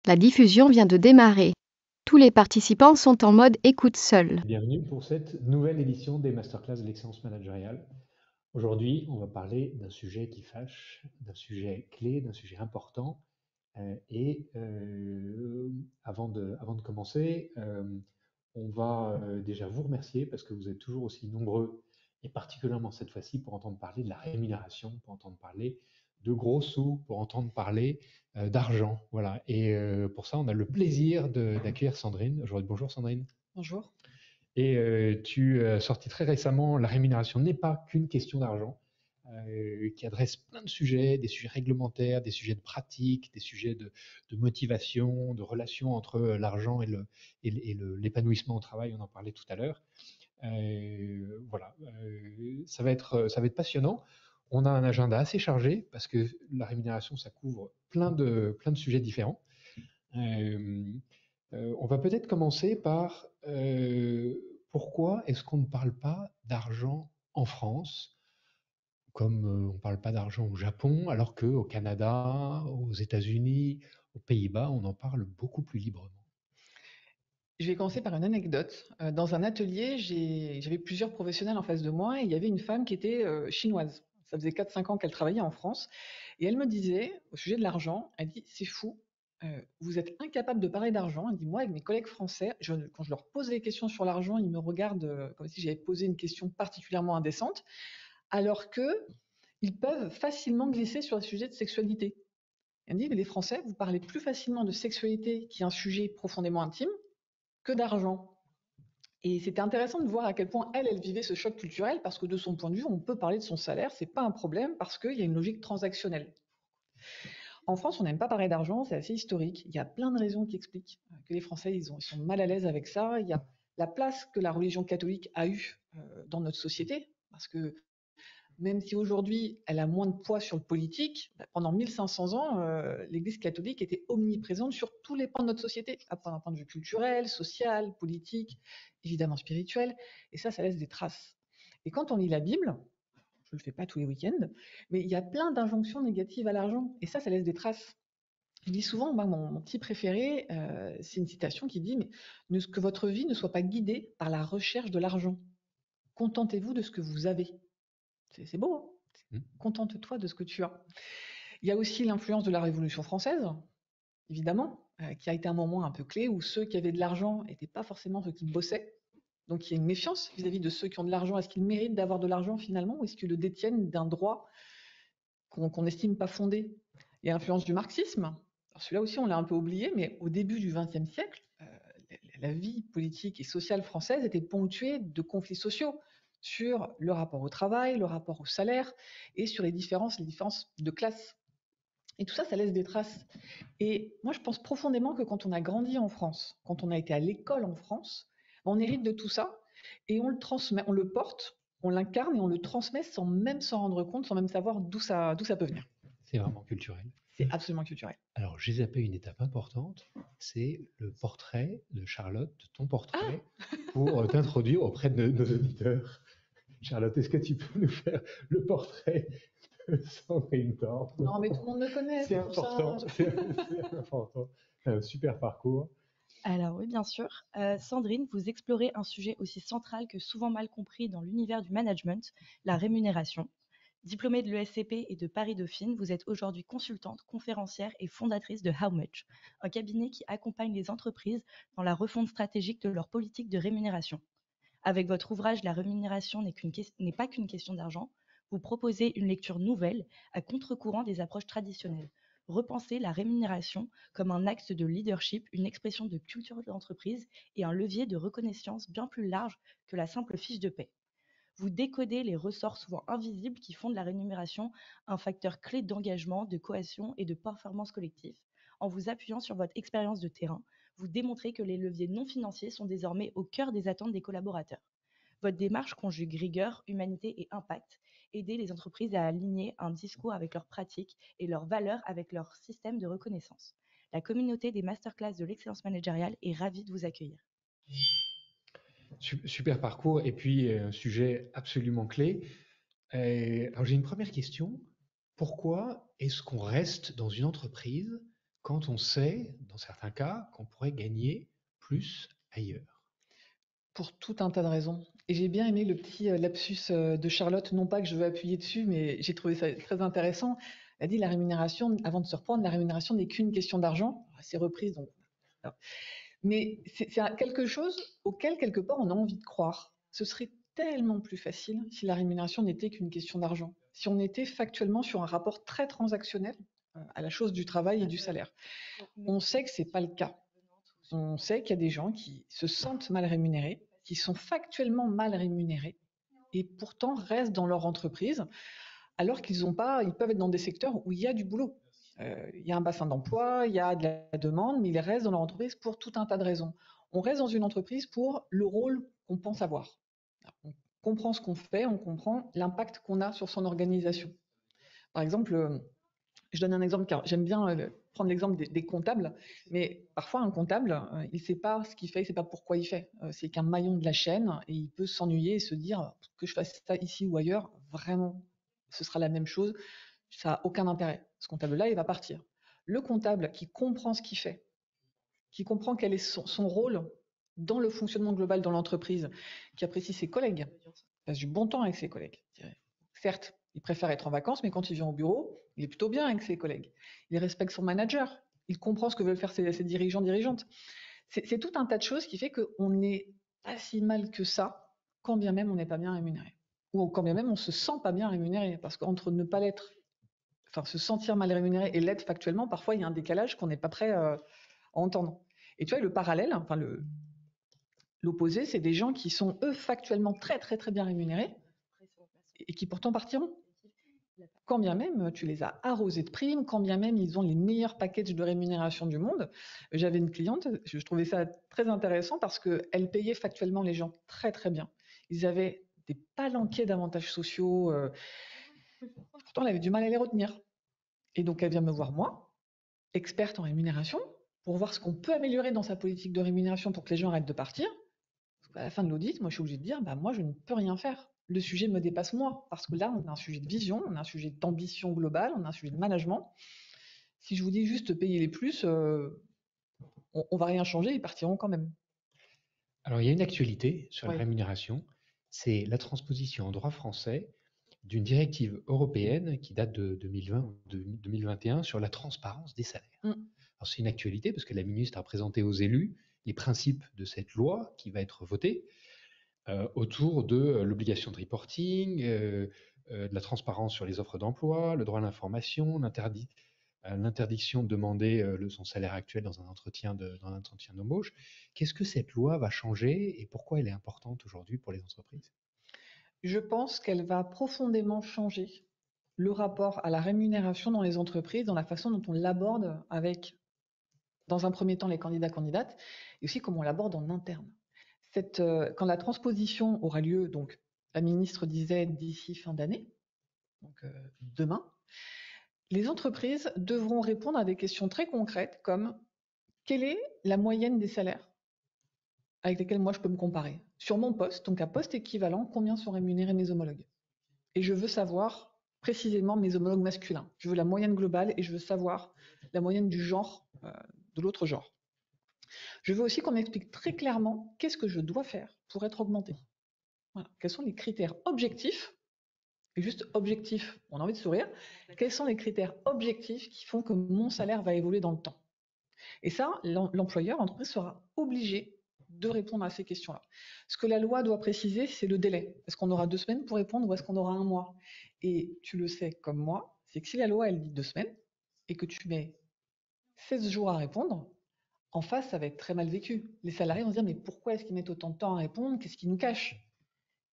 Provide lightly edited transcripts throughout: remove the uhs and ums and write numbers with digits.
La diffusion vient de démarrer. Tous les participants sont en mode écoute seul. Bienvenue pour cette nouvelle édition des Masterclass de l'excellence managériale. Aujourd'hui, on va parler d'un sujet qui fâche, d'un sujet clé, d'un sujet important. Avant de commencer, on va déjà vous remercier parce que vous êtes toujours aussi nombreux, et particulièrement cette fois-ci, pour entendre parler de la rémunération, pour entendre parler de gros sous, pour entendre parler d'argent. Voilà. Et pour ça, on a le plaisir d'accueillir Sandrine. Bonjour Sandrine. Bonjour. Et tu as sorti très récemment La rémunération n'est pas qu'une question d'argent, qui adresse plein de sujets, des sujets réglementaires, des sujets de pratique, des sujets de motivation, de relation entre l'argent et l'épanouissement au travail, on en parlait tout à l'heure. Voilà, ça va être passionnant. On a un agenda assez chargé parce que la rémunération, ça couvre plein de sujets différents. On va peut-être commencer par pourquoi est-ce qu'on ne parle pas d'argent en France, comme on ne parle pas d'argent au Japon, alors qu'au Canada, aux États-Unis, aux Pays-Bas, on en parle beaucoup plus librement. Je vais commencer par une anecdote. Dans un atelier, j'avais plusieurs professionnels en face de moi et il y avait une femme qui était chinoise. Ça faisait 4-5 ans qu'elle travaillait en France. Et elle me disait, au sujet de l'argent, elle dit, c'est fou, vous êtes incapable de parler d'argent. Elle dit, moi, avec mes collègues français, quand je leur pose des questions sur l'argent, ils me regardent comme si j'avais posé une question particulièrement indécente, alors qu'ils peuvent facilement glisser sur le sujet de sexualité. Elle me dit, mais les Français, vous parlez plus facilement de sexualité, qui est un sujet profondément intime, que d'argent. Et c'était intéressant de voir à quel point elle vivait ce choc culturel, parce que de son point de vue, on peut parler de son salaire, c'est pas un problème, parce qu'il y a une logique transactionnelle. En France, on n'aime pas parler d'argent, c'est assez historique. Il y a plein de raisons qui expliquent que les Français, ils sont mal à l'aise avec ça. Il y a la place que la religion catholique a eue dans notre société, parce que même si aujourd'hui elle a moins de poids sur le politique, pendant 1500 ans, l'Église catholique était omniprésente sur tous les pans de notre société, d'un point de vue culturel, social, politique, évidemment spirituel, et ça laisse des traces. Et quand on lit la Bible, je ne le fais pas tous les week-ends, mais il y a plein d'injonctions négatives à l'argent, et ça laisse des traces. Je dis souvent, moi, mon petit préféré, c'est une citation qui dit, mais que votre vie ne soit pas guidée par la recherche de l'argent. Contentez-vous de ce que vous avez. C'est beau, hein. Contente-toi de ce que tu as. Il y a aussi l'influence de la Révolution française, évidemment, qui a été un moment un peu clé où ceux qui avaient de l'argent n'étaient pas forcément ceux qui bossaient. Donc il y a une méfiance vis-à-vis de ceux qui ont de l'argent. Est-ce qu'ils méritent d'avoir de l'argent finalement, ou est-ce qu'ils le détiennent d'un droit qu'on n'estime pas fondé? Il y a l'influence du marxisme. Alors celui-là aussi, on l'a un peu oublié, mais au début du XXe siècle, la vie politique et sociale française était ponctuée de conflits sociaux sur le rapport au travail, le rapport au salaire et sur les différences de classe. Et tout ça, ça laisse des traces. Et moi, je pense profondément que quand on a grandi en France, quand on a été à l'école en France, on hérite de tout ça et on le transmet, on le porte, on l'incarne et on le transmet sans même s'en rendre compte, sans même savoir d'où ça peut venir. C'est vraiment culturel. C'est absolument culturel. Alors, j'ai zappé une étape importante, c'est le portrait de Charlotte, ton portrait, pour t'introduire auprès de nos auditeurs. Charlotte, est-ce que tu peux nous faire le portrait de Sandrine Thorpe? Non, mais tout le monde me connaît, C'est pour ça. important, c'est important. Un super parcours. Alors oui, bien sûr. Sandrine, vous explorez un sujet aussi central que souvent mal compris dans l'univers du management, la rémunération. Diplômée de l'ESCP et de Paris-Dauphine, vous êtes aujourd'hui consultante, conférencière et fondatrice de How Much, un cabinet qui accompagne les entreprises dans la refonte stratégique de leur politique de rémunération. Avec votre ouvrage La rémunération n'est pas qu'une question d'argent, vous proposez une lecture nouvelle à contre-courant des approches traditionnelles. Repensez la rémunération comme un axe de leadership, une expression de culture d'entreprise et un levier de reconnaissance bien plus large que la simple fiche de paie. Vous décodez les ressorts souvent invisibles qui font de la rémunération un facteur clé d'engagement, de cohésion et de performance collective. En vous appuyant sur votre expérience de terrain, vous démontrez que les leviers non financiers sont désormais au cœur des attentes des collaborateurs. Votre démarche conjugue rigueur, humanité et impact. Aider les entreprises à aligner un discours avec leurs pratiques et leurs valeurs avec leur système de reconnaissance. La communauté des masterclass de l'excellence managériale est ravie de vous accueillir. Super parcours et puis un sujet absolument clé. Alors j'ai une première question. Pourquoi est-ce qu'on reste dans une entreprise quand on sait, dans certains cas, qu'on pourrait gagner plus ailleurs? Pour tout un tas de raisons. Et j'ai bien aimé le petit lapsus de Charlotte, non pas que je veux appuyer dessus, mais j'ai trouvé ça très intéressant. Elle a dit la rémunération, avant de se reprendre, la rémunération n'est qu'une question d'argent. C'est reprise, donc. Mais c'est quelque chose auquel, quelque part, on a envie de croire. Ce serait tellement plus facile si la rémunération n'était qu'une question d'argent. Si on était factuellement sur un rapport très transactionnel à la chose du travail et du salaire. On sait que ce n'est pas le cas. On sait qu'il y a des gens qui se sentent mal rémunérés, qui sont factuellement mal rémunérés et pourtant restent dans leur entreprise alors qu'ils peuvent être dans des secteurs où il y a du boulot. Il y a un bassin d'emploi, il y a de la demande, mais ils restent dans leur entreprise pour tout un tas de raisons. On reste dans une entreprise pour le rôle qu'on pense avoir. On comprend ce qu'on fait, on comprend l'impact qu'on a sur son organisation. Par exemple, je donne un exemple car j'aime bien prendre l'exemple des comptables, mais parfois un comptable, il ne sait pas ce qu'il fait, il ne sait pas pourquoi il fait. C'est qu'un maillon de la chaîne et il peut s'ennuyer et se dire que je fasse ça ici ou ailleurs, vraiment, ce sera la même chose, ça n'a aucun intérêt. Ce comptable-là, il va partir. Le comptable qui comprend ce qu'il fait, qui comprend quel est son rôle dans le fonctionnement global dans l'entreprise, qui apprécie ses collègues, passe du bon temps avec ses collègues. Certes, il préfère être en vacances, mais quand il vient au bureau, il est plutôt bien avec ses collègues. Il respecte son manager, il comprend ce que veulent faire ses dirigeants, dirigeantes. C'est tout un tas de choses qui fait qu'on n'est pas si mal que ça, quand bien même on n'est pas bien rémunéré. Ou quand bien même on ne se sent pas bien rémunéré, parce qu'entre ne pas l'être, enfin se sentir mal rémunéré et l'être factuellement, parfois il y a un décalage qu'on n'est pas prêt à entendre. Et tu vois, le parallèle, enfin l'opposé, c'est des gens qui sont, eux, factuellement très très très bien rémunérés et qui pourtant partiront. Quand bien même tu les as arrosés de primes, quand bien même ils ont les meilleurs packages de rémunération du monde. J'avais une cliente, je trouvais ça très intéressant parce qu'elle payait factuellement les gens très très bien. Ils avaient des palanquets d'avantages sociaux, pourtant elle avait du mal à les retenir. Et donc elle vient me voir moi, experte en rémunération, pour voir ce qu'on peut améliorer dans sa politique de rémunération pour que les gens arrêtent de partir. À la fin de l'audit, moi je suis obligée de dire, moi je ne peux rien faire. Le sujet me dépasse moi, parce que là on a un sujet de vision, on a un sujet d'ambition globale, on a un sujet de management. Si je vous dis juste payer les plus, on va rien changer, ils partiront quand même. Alors, il y a une actualité sur la Oui. rémunération, c'est la transposition en droit français d'une directive européenne qui date de 2020 ou de 2021 sur la transparence des salaires. Alors, c'est une actualité parce que la ministre a présenté aux élus les principes de cette loi qui va être votée autour de l'obligation de reporting, de la transparence sur les offres d'emploi, le droit à l'information, l'interdiction de demander son salaire actuel dans un entretien d'embauche. Qu'est-ce que cette loi va changer et pourquoi elle est importante aujourd'hui pour les entreprises? Je pense qu'elle va profondément changer le rapport à la rémunération dans les entreprises, dans la façon dont on l'aborde avec, dans un premier temps, les candidats-candidates, et aussi comment on l'aborde en interne. Quand la transposition aura lieu, donc la ministre disait d'ici fin d'année, donc demain, les entreprises devront répondre à des questions très concrètes comme quelle est la moyenne des salaires avec lesquels moi je peux me comparer sur mon poste, donc à poste équivalent, combien sont rémunérés mes homologues. Et je veux savoir précisément mes homologues masculins. Je veux la moyenne globale et je veux savoir la moyenne du genre, de l'autre genre. Je veux aussi qu'on m'explique très clairement qu'est-ce que je dois faire pour être augmenté. Voilà. Quels sont les critères objectifs, et juste objectifs, on a envie de sourire, quels sont les critères objectifs qui font que mon salaire va évoluer dans le temps. Et ça, l'employeur, l'entreprise sera obligé de répondre à ces questions-là. Ce que la loi doit préciser, c'est le délai. Est-ce qu'on aura 2 semaines pour répondre ou est-ce qu'on aura 1 mois? Et tu le sais comme moi, c'est que si la loi, elle dit 2 semaines et que tu mets 16 jours à répondre, en face, ça va être très mal vécu. Les salariés vont se dire, mais pourquoi est-ce qu'ils mettent autant de temps à répondre? Qu'est-ce qu'ils nous cachent?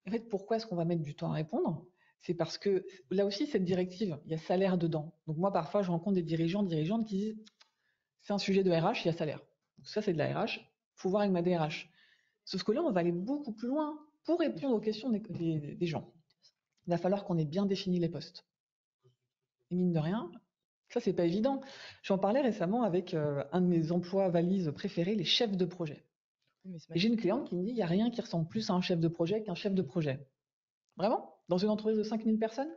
En fait, pourquoi est-ce qu'on va mettre du temps à répondre? C'est parce que là aussi, cette directive, il y a salaire dedans. Donc moi, parfois, je rencontre des dirigeantes qui disent, c'est un sujet de RH, il y a salaire. Donc ça, c'est de la RH, il faut voir avec ma DRH. Sauf que là, on va aller beaucoup plus loin pour répondre aux questions des gens. Il va falloir qu'on ait bien défini les postes. Et mine de rien, ça, c'est pas évident. J'en parlais récemment avec un de mes emplois valises préférés, les chefs de projet. Et j'ai une cliente qui me dit, il n'y a rien qui ressemble plus à un chef de projet qu'un chef de projet. Vraiment? Dans une entreprise de 5000 personnes?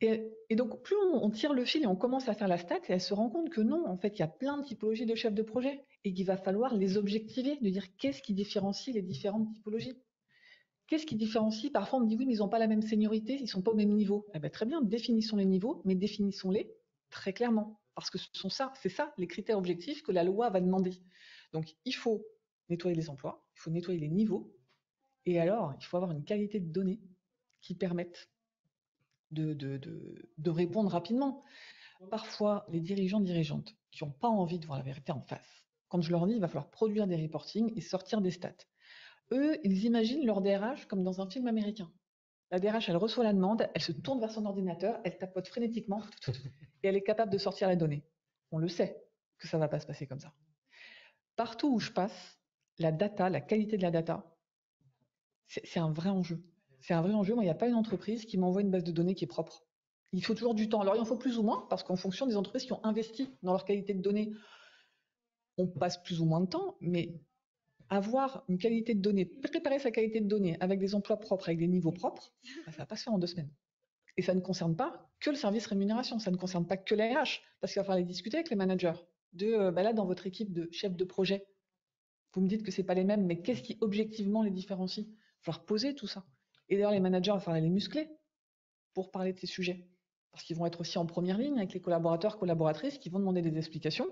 Et donc, plus on tire le fil et on commence à faire la stat, et elle se rend compte que non, en fait, il y a plein de typologies de chefs de projet et qu'il va falloir les objectiver, de dire qu'est-ce qui différencie les différentes typologies. Qu'est-ce qui différencie? Parfois, on me dit oui, mais ils n'ont pas la même seniorité, ils ne sont pas au même niveau. Eh ben, très bien, définissons les niveaux, mais définissons-les très clairement. Parce que c'est ça les critères objectifs que la loi va demander. Donc, il faut nettoyer les emplois, il faut nettoyer les niveaux, et alors, il faut avoir une qualité de données qui permette de répondre rapidement. Parfois, les dirigeantes qui n'ont pas envie de voir la vérité en face, quand je leur dis il va falloir produire des reportings et sortir des stats, eux, ils imaginent leur DRH comme dans un film américain. La DRH, elle reçoit la demande, elle se tourne vers son ordinateur, elle tapote frénétiquement et elle est capable de sortir la donnée. On le sait que ça ne va pas se passer comme ça. Partout où je passe, la data, la qualité de la data, c'est un vrai enjeu. C'est un vrai enjeu. Moi, il n'y a pas une entreprise qui m'envoie une base de données qui est propre. Il faut toujours du temps. Alors, il en faut plus ou moins, parce qu'en fonction des entreprises qui ont investi dans leur qualité de données, on passe plus ou moins de temps, mais avoir une qualité de données, préparer sa qualité de données avec des emplois propres, avec des niveaux propres, ça ne va pas se faire en 2 semaines. Et ça ne concerne pas que le service rémunération, ça ne concerne pas que les RH, parce qu'il va falloir les discuter avec les managers. Là, dans votre équipe de chefs de projet, vous me dites que ce n'est pas les mêmes, mais qu'est-ce qui objectivement les différencie? Il va falloir poser tout ça. Et d'ailleurs, les managers, il va falloir les muscler pour parler de ces sujets. Parce qu'ils vont être aussi en première ligne avec les collaborateurs, collaboratrices qui vont demander des explications.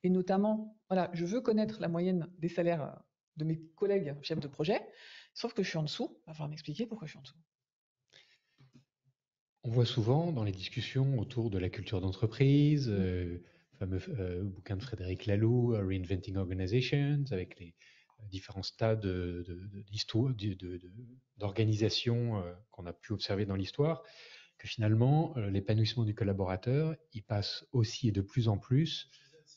Et notamment, voilà, je veux connaître la moyenne des salaires de mes collègues chefs de projet, sauf que je suis en dessous. Il va falloir m'expliquer pourquoi je suis en dessous. On voit souvent dans les discussions autour de la culture d'entreprise, le fameux bouquin de Frédéric Laloux, Reinventing Organizations, avec les différents stades d'organisation qu'on a pu observer dans l'histoire, que finalement, l'épanouissement du collaborateur, il passe aussi et de plus en plus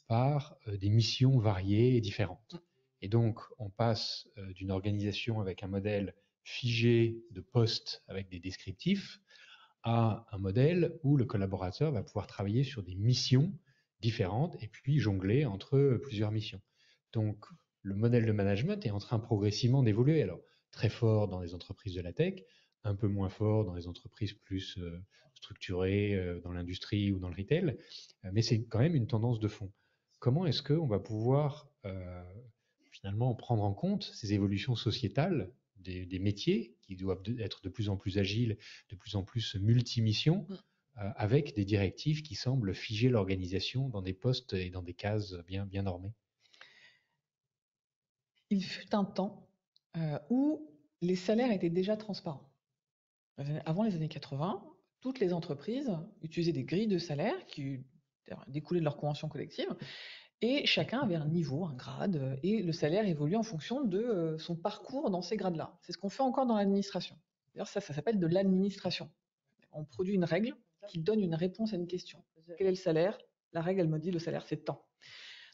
par des missions variées et différentes. Et donc, on passe d'une organisation avec un modèle figé de postes avec des descriptifs à un modèle où le collaborateur va pouvoir travailler sur des missions différentes et puis jongler entre plusieurs missions. Donc, le modèle de management est en train progressivement d'évoluer. Alors, très fort dans les entreprises de la tech, un peu moins fort dans les entreprises plus structurées dans l'industrie ou dans le retail, mais c'est quand même une tendance de fond. Comment est-ce qu'on va pouvoir finalement prendre en compte ces évolutions sociétales des métiers qui doivent être de plus en plus agiles, de plus en plus multimissions, avec des directives qui semblent figer l'organisation dans des postes et dans des cases bien normées? Il fut un temps où les salaires étaient déjà transparents. Avant les années 80, toutes les entreprises utilisaient des grilles de salaire qui découlaient de leur convention collective, et chacun avait un niveau, un grade, et le salaire évoluait en fonction de son parcours dans ces grades-là. C'est ce qu'on fait encore dans l'administration. D'ailleurs, ça s'appelle de l'administration. On produit une règle qui donne une réponse à une question. Quel est le salaire? La règle, elle me dit le salaire, c'est tant.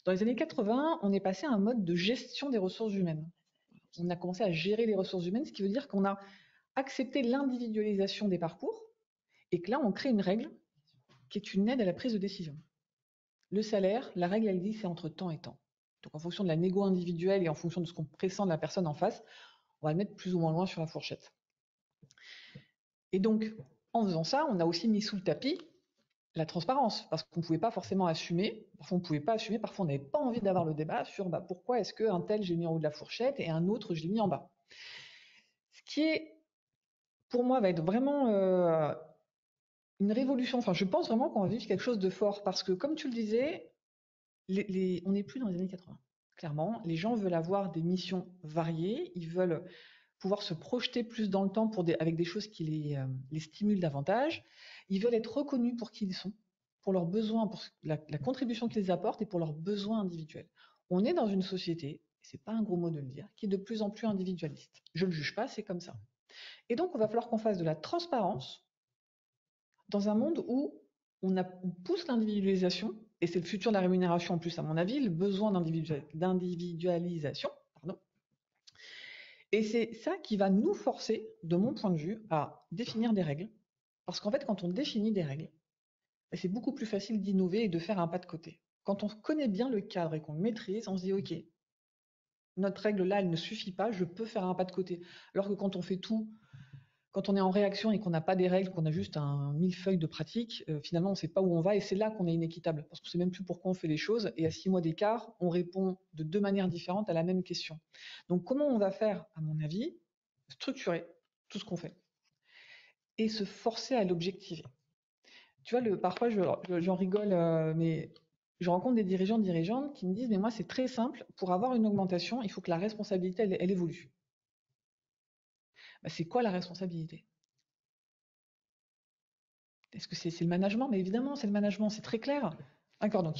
Dans les années 80, on est passé à un mode de gestion des ressources humaines. On a commencé à gérer les ressources humaines, ce qui veut dire qu'on a accepté l'individualisation des parcours et que là, on crée une règle qui est une aide à la prise de décision. Le salaire, la règle, elle dit c'est entre temps et temps. Donc en fonction de la négo individuelle et en fonction de ce qu'on pressent de la personne en face, on va le mettre plus ou moins loin sur la fourchette. Et donc, en faisant ça, on a aussi mis sous le tapis la transparence, parce qu'on ne pouvait pas forcément assumer, parfois on ne pouvait pas assumer, parfois on n'avait pas envie d'avoir le débat sur pourquoi est-ce qu'un tel j'ai mis en haut de la fourchette et un autre je l'ai mis en bas. Ce qui est, pour moi, va être vraiment une révolution. Enfin, je pense vraiment qu'on va vivre quelque chose de fort, parce que comme tu le disais, on n'est plus dans les années 80. Clairement, les gens veulent avoir des missions variées, ils veulent pouvoir se projeter plus dans le temps avec des choses qui les stimulent davantage. Ils veulent être reconnus pour qui ils sont, pour leurs besoins, pour la contribution qu'ils apportent et pour leurs besoins individuels. On est dans une société, c'est pas un gros mot de le dire, qui est de plus en plus individualiste. Je ne le juge pas, c'est comme ça. Et donc, il va falloir qu'on fasse de la transparence dans un monde où on pousse l'individualisation, et c'est le futur de la rémunération en plus, à mon avis, le besoin d'individualisation. Et c'est ça qui va nous forcer, de mon point de vue, à définir des règles. Parce qu'en fait, quand on définit des règles, c'est beaucoup plus facile d'innover et de faire un pas de côté. Quand on connaît bien le cadre et qu'on le maîtrise, on se dit, OK, notre règle là, elle ne suffit pas, je peux faire un pas de côté. Alors que quand on fait tout Quand on est en réaction et qu'on n'a pas des règles, qu'on a juste un millefeuille de pratique, finalement, on ne sait pas où on va et c'est là qu'on est inéquitable. Parce qu'on ne sait même plus pourquoi on fait les choses et à 6 mois d'écart, on répond de 2 manières différentes à la même question. Donc, comment on va faire, à mon avis, structurer tout ce qu'on fait et se forcer à l'objectiver. Tu vois, parfois, j'en rigole, mais je rencontre des dirigeants, dirigeantes qui me disent, mais moi, c'est très simple, pour avoir une augmentation, il faut que la responsabilité, elle évolue. Bah, c'est quoi la responsabilité? Est-ce que c'est le management? Mais évidemment, c'est le management, c'est très clair. D'accord, donc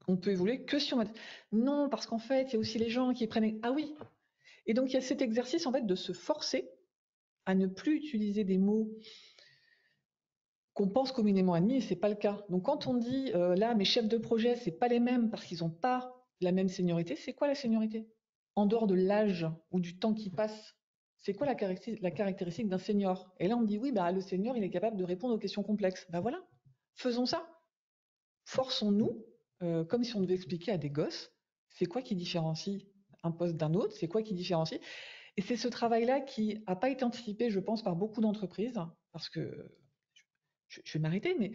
on peut évoluer que si on... Non, parce qu'en fait, il y a aussi les gens qui prennent... Ah oui. Et donc, il y a cet exercice, en fait, de se forcer à ne plus utiliser des mots qu'on pense communément admis, et c'est pas le cas. Donc, quand on dit, là, mes chefs de projet, c'est pas les mêmes parce qu'ils n'ont pas la même seniorité, c'est quoi la seniorité? En dehors de l'âge ou du temps qui passe, c'est quoi la caractéristique d'un senior? Et là, on me dit, oui, bah, le senior, il est capable de répondre aux questions complexes. Ben voilà, faisons ça. Forçons-nous, comme si on devait expliquer à des gosses, c'est quoi qui différencie un poste d'un autre, c'est quoi qui différencie. Et c'est ce travail-là qui n'a pas été anticipé, je pense, par beaucoup d'entreprises, parce que je vais m'arrêter, mais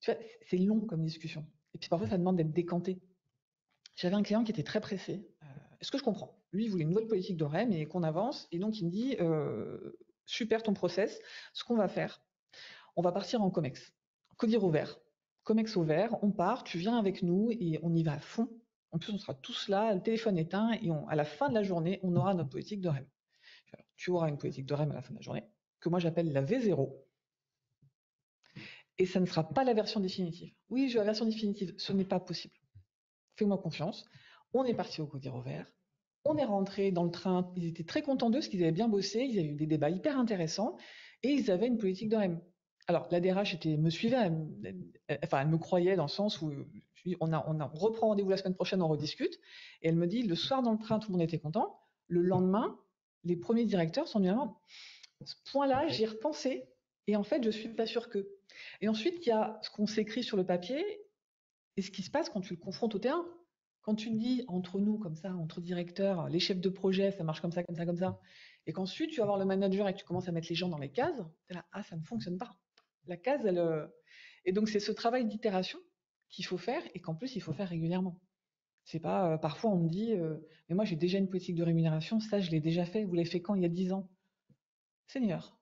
tu vois, c'est long comme discussion. Et puis parfois, ça demande d'être décanté. J'avais un client qui était très pressé. Est-ce que je comprends? Lui, il voulait une nouvelle politique de REM et qu'on avance. Et donc, il me dit, super ton process, ce qu'on va faire, on va partir en COMEX, codir ouvert. COMEX ouvert, on part, tu viens avec nous et on y va à fond. En plus, on sera tous là, le téléphone éteint et à la fin de la journée, on aura notre politique de REM. Alors, tu auras une politique de REM à la fin de la journée, que moi j'appelle la V0. Et ça ne sera pas la version définitive. Oui, je veux la version définitive, ce n'est pas possible. Fais-moi confiance. On est parti au codir ouvert. On est rentré dans le train. Ils étaient très contents d'eux parce qu'ils avaient bien bossé. Ils avaient eu des débats hyper intéressants et ils avaient une politique de REM. Alors, la DRH me suivait, elle me croyait dans le sens où on reprend rendez-vous la semaine prochaine, on rediscute. Et elle me dit, le soir dans le train, tout le monde était content. Le lendemain, les premiers directeurs sont venus à moi. Ce point-là, j'y ai repensé. Et en fait, je suis pas sûre que. Et ensuite, il y a ce qu'on s'écrit sur le papier et ce qui se passe quand tu le confrontes au terrain. Quand tu me dis entre nous, comme ça, entre directeurs, les chefs de projet, ça marche comme ça, comme ça, comme ça, et qu'ensuite tu vas voir le manager et que tu commences à mettre les gens dans les cases, tu es là, ah, ça ne fonctionne pas. La case, elle. Et donc, c'est ce travail d'itération qu'il faut faire et qu'en plus, il faut faire régulièrement. C'est pas, parfois, on me dit, mais moi, j'ai déjà une politique de rémunération, ça, je l'ai déjà fait. Vous l'avez fait quand? Il y a 10 ans. Seigneur,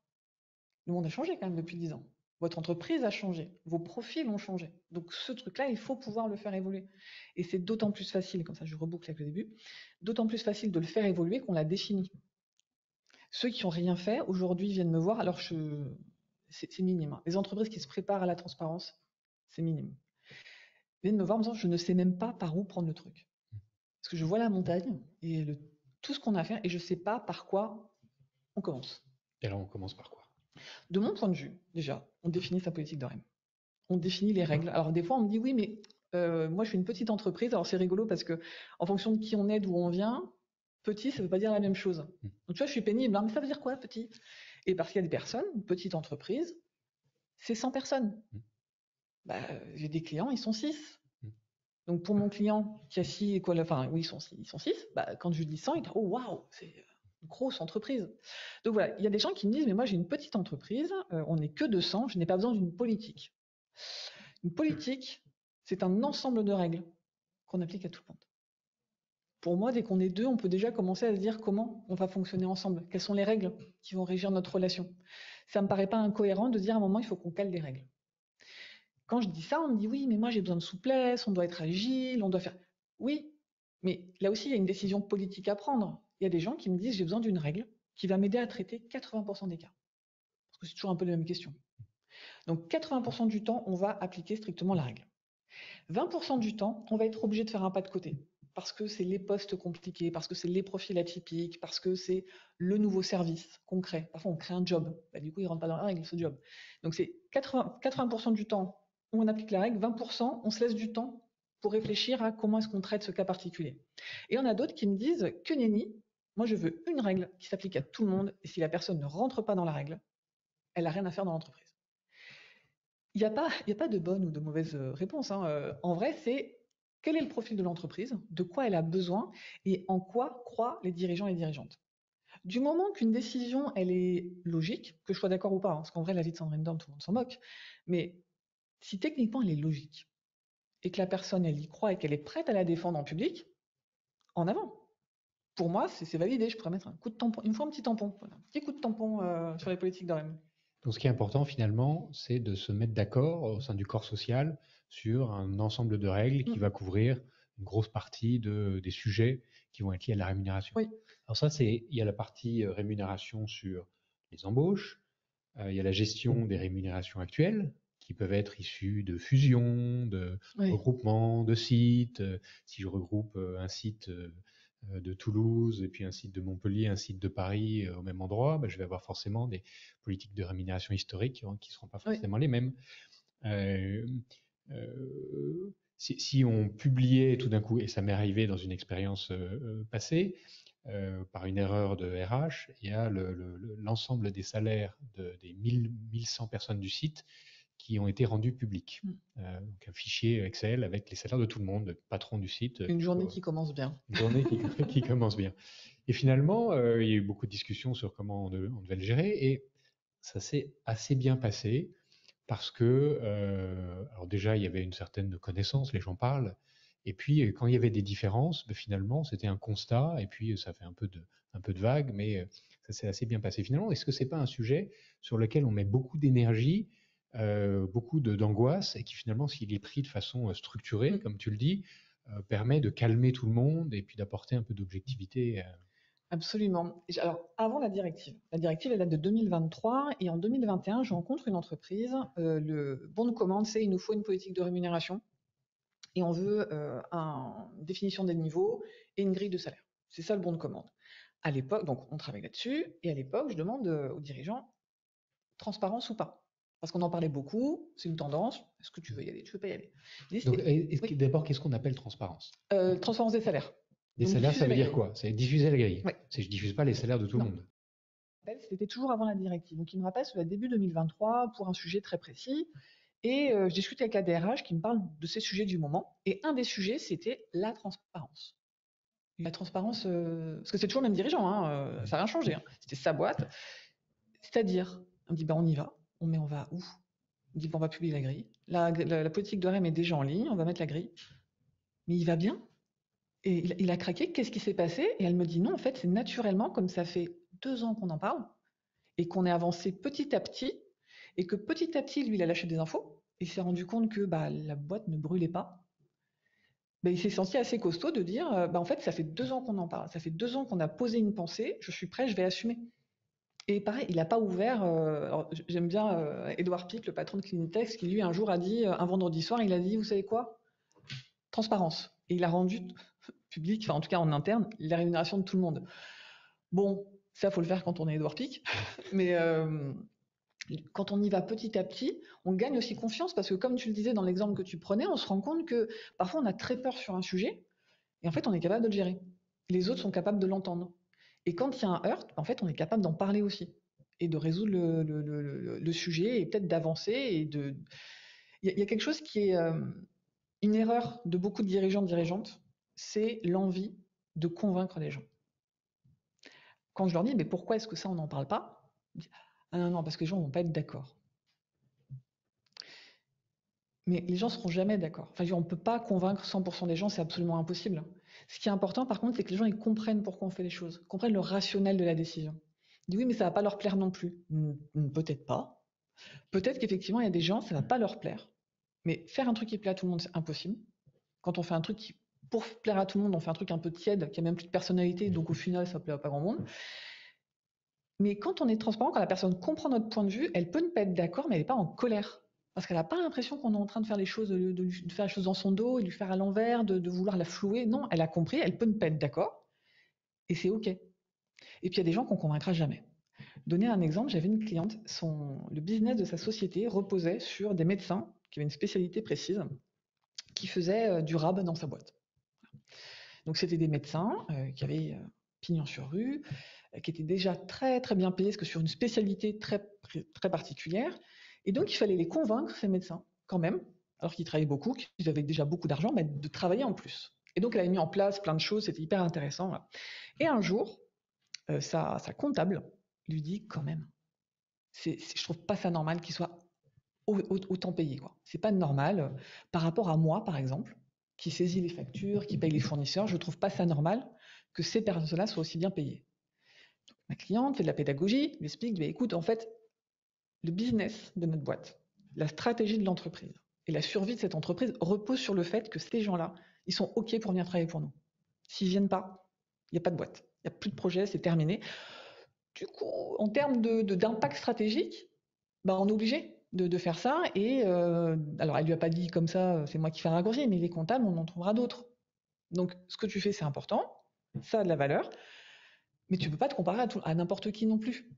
le monde a changé quand même depuis 10 ans. Votre entreprise a changé, vos profils ont changé. Donc ce truc-là, il faut pouvoir le faire évoluer. Et c'est d'autant plus facile, comme ça je reboucle avec le début, d'autant plus facile de le faire évoluer qu'on l'a défini. Ceux qui n'ont rien fait, aujourd'hui, viennent me voir, alors c'est minime. Hein. Les entreprises qui se préparent à la transparence, c'est minime. Viennent me voir en me disant, je ne sais même pas par où prendre le truc. Parce que je vois la montagne et tout ce qu'on a à faire et je ne sais pas par quoi on commence. Et alors on commence par quoi? De mon point de vue, déjà, on définit sa politique de REM. On définit les règles. Alors des fois, on me dit oui, mais moi, je suis une petite entreprise. Alors c'est rigolo parce que en fonction de qui on est, d'où on vient, petit, ça ne veut pas dire la même chose. Donc tu vois, je suis pénible. Hein, mais ça veut dire quoi, petit? Et parce qu'il y a des personnes, une petite entreprise, c'est 100 personnes. Bah, j'ai des clients, ils sont 6. Donc pour mon client qui a 6, enfin oui, ils sont 6. Bah, quand je lui dis 100, il dit oh waouh, c'est une grosse entreprise. Donc voilà, il y a des gens qui me disent mais moi j'ai une petite entreprise, on n'est que 200, je n'ai pas besoin d'une politique. Une politique, c'est un ensemble de règles qu'on applique à tout le monde. Pour moi, dès qu'on est 2, on peut déjà commencer à se dire comment on va fonctionner ensemble, quelles sont les règles qui vont régir notre relation. Ça me paraît pas incohérent de dire à un moment il faut qu'on cale des règles. Quand je dis ça, on me dit oui, mais moi j'ai besoin de souplesse, on doit être agile, on doit faire. Oui, mais là aussi il y a une décision politique à prendre. Il y a des gens qui me disent j'ai besoin d'une règle qui va m'aider à traiter 80% des cas. Parce que c'est toujours un peu la même question. Donc 80% du temps, on va appliquer strictement la règle. 20% du temps, on va être obligé de faire un pas de côté. Parce que c'est les postes compliqués, parce que c'est les profils atypiques, parce que c'est le nouveau service qu'on crée. Parfois, on crée un job. Bah, du coup, il ne rentre pas dans la règle, ce job. Donc, c'est 80% du temps, on applique la règle. 20%, on se laisse du temps pour réfléchir à comment est-ce qu'on traite ce cas particulier. Et on a d'autres qui me disent que nenni, moi, je veux une règle qui s'applique à tout le monde. Et si la personne ne rentre pas dans la règle, elle n'a rien à faire dans l'entreprise. Il n'y a pas de bonne ou de mauvaise réponse. Hein. En vrai, c'est quel est le profil de l'entreprise, de quoi elle a besoin et en quoi croient les dirigeants et dirigeantes. Du moment qu'une décision, elle est logique, que je sois d'accord ou pas, hein, parce qu'en vrai, la vie de Sandrine Dorn, tout le monde s'en moque, mais si techniquement elle est logique, et que la personne, elle y croit et qu'elle est prête à la défendre en public, en avant. Pour moi, c'est validé. Je pourrais mettre un coup de tampon, il me faut un petit tampon, voilà, un petit coup de tampon sur les politiques de REM. Donc, ce qui est important finalement, c'est de se mettre d'accord au sein du corps social sur un ensemble de règles qui va couvrir une grosse partie des sujets qui vont être liés à la rémunération. Oui. Alors ça, il y a la partie rémunération sur les embauches, il y a la gestion des rémunérations actuelles qui peuvent être issues de fusions, de regroupements de sites. Si je regroupe un site de Toulouse et puis un site de Montpellier, un site de Paris au même endroit, je vais avoir forcément des politiques de rémunération historiques qui ne seront pas forcément les mêmes. Si on publiait tout d'un coup, et ça m'est arrivé dans une expérience passée, par une erreur de RH, il y a l'ensemble des salaires des 1100 personnes du site qui ont été rendus publics. Donc un fichier Excel avec les salaires de tout le monde, le patron du site. Une journée qui commence bien. Une journée qui commence bien. Et finalement, il y a eu beaucoup de discussions sur comment on devait le gérer, et ça s'est assez bien passé parce que, alors déjà, il y avait une certaine connaissance, les gens parlent, et puis quand il y avait des différences, finalement, c'était un constat, et puis ça fait un peu de vague, mais ça s'est assez bien passé. Finalement, est-ce que c'est pas un sujet sur lequel on met beaucoup d'énergie, beaucoup d'angoisse, et qui finalement, s'il est pris de façon structurée, comme tu le dis, permet de calmer tout le monde et puis d'apporter un peu d'objectivité. Absolument. Alors, avant la directive elle date de 2023, et en 2021, je rencontre une entreprise. Le bon de commande, c'est il nous faut une politique de rémunération et on veut une définition des niveaux et une grille de salaire. C'est ça le bon de commande. À l'époque, donc on travaille là-dessus, et à l'époque, je demande aux dirigeants transparence ou pas. Parce qu'on en parlait beaucoup, c'est une tendance. Est-ce que tu veux y aller? Tu veux pas y aller? D'abord, qu'est-ce qu'on appelle transparence? Transparence des salaires. Des salaires, ça veut dire quoi? C'est diffuser la grille. Je ne diffuse pas les salaires de tout le monde. C'était toujours avant la directive. Donc, il me rappelle, c'est début 2023 pour un sujet très précis. Et je discute avec la DRH qui me parle de ces sujets du moment. Et un des sujets, c'était la transparence. La transparence, parce que c'est toujours le même dirigeant, ça n'a rien changé. C'était sa boîte. C'est-à-dire, on me dit, on y va. On va où? On dit, on va publier la grille. La politique de REM est déjà en ligne, on va mettre la grille. Mais il va bien? Et il a craqué, qu'est-ce qui s'est passé? Et elle me dit, non, en fait, c'est naturellement, comme ça fait 2 ans qu'on en parle, et qu'on est avancé petit à petit, et que petit à petit, lui, il a lâché des infos, et il s'est rendu compte que la boîte ne brûlait pas. Il s'est senti assez costaud de dire, en fait, ça fait 2 ans qu'on en parle, ça fait 2 ans qu'on a posé une pensée, je suis prêt, je vais assumer. Et pareil, il n'a pas ouvert. Alors, j'aime bien Edouard Pic, le patron de Clinitex, qui lui un jour a dit, un vendredi soir, il a dit, vous savez quoi? Transparence. Et il a rendu public, enfin en tout cas en interne, la rémunération de tout le monde. Bon, ça faut le faire quand on est Edouard Pic, mais quand on y va petit à petit, on gagne aussi confiance, parce que comme tu le disais dans l'exemple que tu prenais, on se rend compte que parfois on a très peur sur un sujet, et en fait on est capable de le gérer. Les autres sont capables de l'entendre. Et quand il y a un heurt, en fait on est capable d'en parler aussi, et de résoudre le sujet, et peut-être d'avancer. Il y a quelque chose qui est une erreur de beaucoup de dirigeants, dirigeantes, c'est l'envie de convaincre les gens. Quand je leur dis, mais pourquoi est-ce que ça, on n'en parle pas? Ils disent, ah non, parce que les gens ne vont pas être d'accord. Mais les gens ne seront jamais d'accord. Enfin, on ne peut pas convaincre 100% des gens, c'est absolument impossible. Ce qui est important, par contre, c'est que les gens ils comprennent pourquoi on fait les choses, comprennent le rationnel de la décision. Ils disent, oui, mais ça ne va pas leur plaire non plus. Peut-être pas. Peut-être qu'effectivement, il y a des gens, ça ne va pas leur plaire. Mais faire un truc qui plaît à tout le monde, c'est impossible. Quand on fait un truc qui, pour plaire à tout le monde, on fait un truc un peu tiède, qui a même plus de personnalité, donc au final, ça ne plaît à pas grand monde. Mais quand on est transparent, quand la personne comprend notre point de vue, elle peut ne pas être d'accord, mais elle n'est pas en colère. Parce qu'elle n'a pas l'impression qu'on est en train de faire les choses, de faire les choses dans son dos, et de lui faire à l'envers, de vouloir la flouer. Non, elle a compris, elle peut ne pas être d'accord, et c'est OK. Et puis il y a des gens qu'on ne convaincra jamais. Donner un exemple, j'avais une cliente, le business de sa société reposait sur des médecins qui avaient une spécialité précise, qui faisaient du rab dans sa boîte. Donc c'était des médecins qui avaient pignon sur rue, qui étaient déjà très très bien payés, parce que sur une spécialité très, très particulière. Et donc il fallait les convaincre, ces médecins, quand même, alors qu'ils travaillaient beaucoup, qu'ils avaient déjà beaucoup d'argent, mais de travailler en plus. Et donc elle avait mis en place plein de choses, c'était hyper intéressant. Là. Et un jour, sa comptable lui dit quand même, je trouve pas ça normal qu'il soit autant payé, quoi. C'est pas normal par rapport à moi, par exemple, qui saisit les factures, qui paye les fournisseurs. Je trouve pas ça normal que ces personnes-là soient aussi bien payées. Ma cliente fait de la pédagogie, lui explique, écoute, en fait, le business de notre boîte, la stratégie de l'entreprise et la survie de cette entreprise repose sur le fait que ces gens-là, ils sont OK pour venir travailler pour nous. S'ils viennent pas, il n'y a pas de boîte, il n'y a plus de projet, c'est terminé. Du coup, en termes d'impact stratégique, on est obligé de faire ça. Et alors, elle lui a pas dit comme ça, c'est moi qui fais un raccourci, mais les comptables, on en trouvera d'autres. Donc, ce que tu fais, c'est important, ça a de la valeur, mais tu peux pas te comparer à n'importe qui non plus.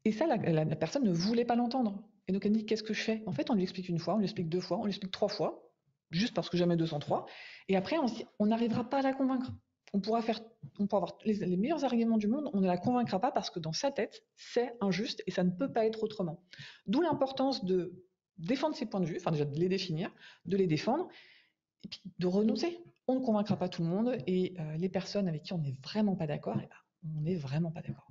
Et ça, la personne ne voulait pas l'entendre. Et donc, elle dit, qu'est-ce que je fais? En fait, on lui explique une fois, on lui explique 2 fois, on lui explique 3 fois, juste parce que jamais 203. Et après, on se dit, on n'arrivera pas à la convaincre. On pourra avoir les meilleurs arguments du monde, on ne la convaincra pas parce que dans sa tête, c'est injuste et ça ne peut pas être autrement. D'où l'importance de défendre ses points de vue, enfin déjà de les définir, de les défendre, et puis de renoncer. On ne convaincra pas tout le monde et les personnes avec qui on n'est vraiment pas d'accord, on n'est vraiment pas d'accord.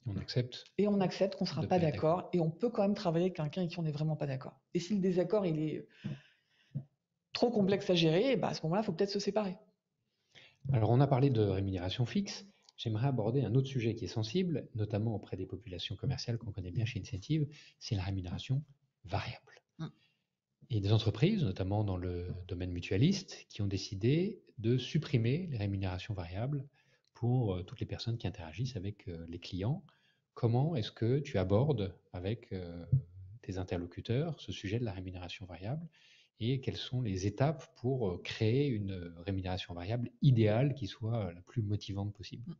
On accepte. Et on accepte qu'on ne sera pas d'accord et on peut quand même travailler avec quelqu'un avec qui on n'est vraiment pas d'accord. Et si le désaccord il est trop complexe à gérer, à ce moment-là, il faut peut-être se séparer. Alors, on a parlé de rémunération fixe. J'aimerais aborder un autre sujet qui est sensible, notamment auprès des populations commerciales qu'on connaît bien chez Incentive, c'est la rémunération variable. Et des entreprises, notamment dans le domaine mutualiste, qui ont décidé de supprimer les rémunérations variables pour toutes les personnes qui interagissent avec les clients. Comment est-ce que tu abordes avec tes interlocuteurs ce sujet de la rémunération variable et quelles sont les étapes pour créer une rémunération variable idéale qui soit la plus motivante possible?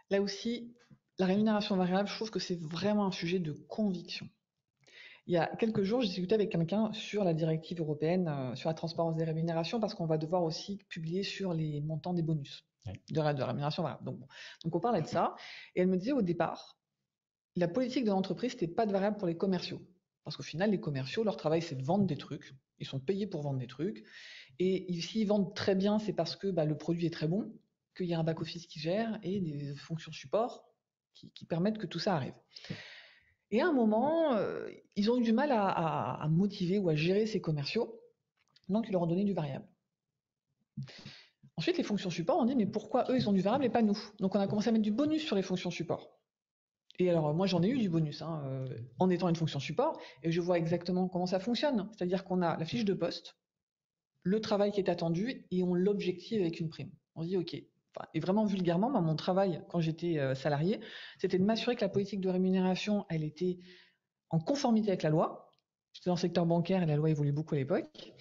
Là aussi, la rémunération variable, je trouve que c'est vraiment un sujet de conviction. Il y a quelques jours, j'ai discuté avec quelqu'un sur la directive européenne, sur la transparence des rémunérations, parce qu'on va devoir aussi publier sur les montants des bonus de rémunération variable. Donc on parlait de ça, et elle me disait au départ, la politique de l'entreprise, c'était pas de variable pour les commerciaux. Parce qu'au final, les commerciaux, leur travail, c'est de vendre des trucs. Ils sont payés pour vendre des trucs. Et s'ils vendent très bien, c'est parce que le produit est très bon, qu'il y a un back-office qui gère et des fonctions support qui permettent que tout ça arrive. Et à un moment, ils ont eu du mal à motiver ou à gérer ces commerciaux. Donc, ils leur ont donné du variable. Ensuite, les fonctions support, on dit, mais pourquoi eux, ils ont du variable et pas nous? Donc, on a commencé à mettre du bonus sur les fonctions support. Et alors, moi, j'en ai eu du bonus en étant une fonction support, et je vois exactement comment ça fonctionne. C'est-à-dire qu'on a la fiche de poste, le travail qui est attendu, et on l'objective avec une prime. On se dit, OK. Et vraiment vulgairement, mon travail, quand j'étais salarié, c'était de m'assurer que la politique de rémunération, elle était en conformité avec la loi. J'étais dans le secteur bancaire et la loi évoluait beaucoup à l'époque.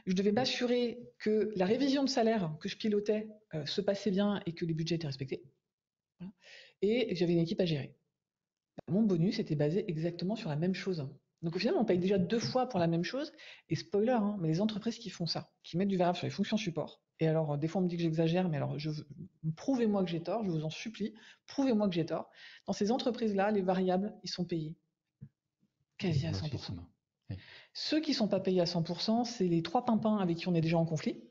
Je devais m'assurer que la révision de salaire que je pilotais se passait bien et que les budgets étaient respectés. Voilà. Et j'avais une équipe à gérer. Mon bonus était basé exactement sur la même chose. Donc au final, on paye déjà 2 fois pour la même chose. Et spoiler, mais les entreprises qui font ça, qui mettent du variable sur les fonctions support, et alors des fois on me dit que j'exagère, mais alors prouvez-moi que j'ai tort, je vous en supplie, prouvez-moi que j'ai tort. Dans ces entreprises-là, les variables, ils sont payés quasi à 100%. Oui. Ceux qui ne sont pas payés à 100%, c'est les 3 pimpins avec qui on est déjà en conflit.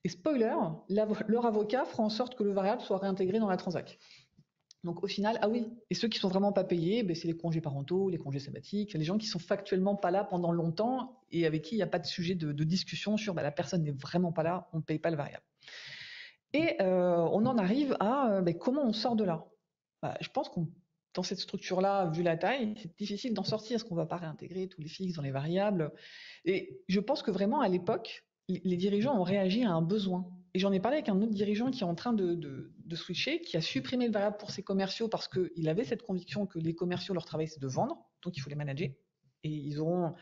Et spoiler, leur avocat fera en sorte que le variable soit réintégré dans la transac. Donc au final, ah oui, et ceux qui sont vraiment pas payés, c'est les congés parentaux, les congés sabbatiques, les gens qui sont factuellement pas là pendant longtemps et avec qui il n'y a pas de sujet de discussion sur la personne n'est vraiment pas là, on ne paye pas le variable. Et on en arrive à comment on sort de là. Je pense qu'on dans cette structure-là, vu la taille, c'est difficile d'en sortir. Est-ce qu'on ne va pas réintégrer tous les fixes dans les variables? Et je pense que vraiment, à l'époque, les dirigeants ont réagi à un besoin. Et j'en ai parlé avec un autre dirigeant qui est en train de switcher, qui a supprimé le variable pour ses commerciaux parce qu'il avait cette conviction que les commerciaux, leur travail, c'est de vendre, donc il faut les manager. Et ils auront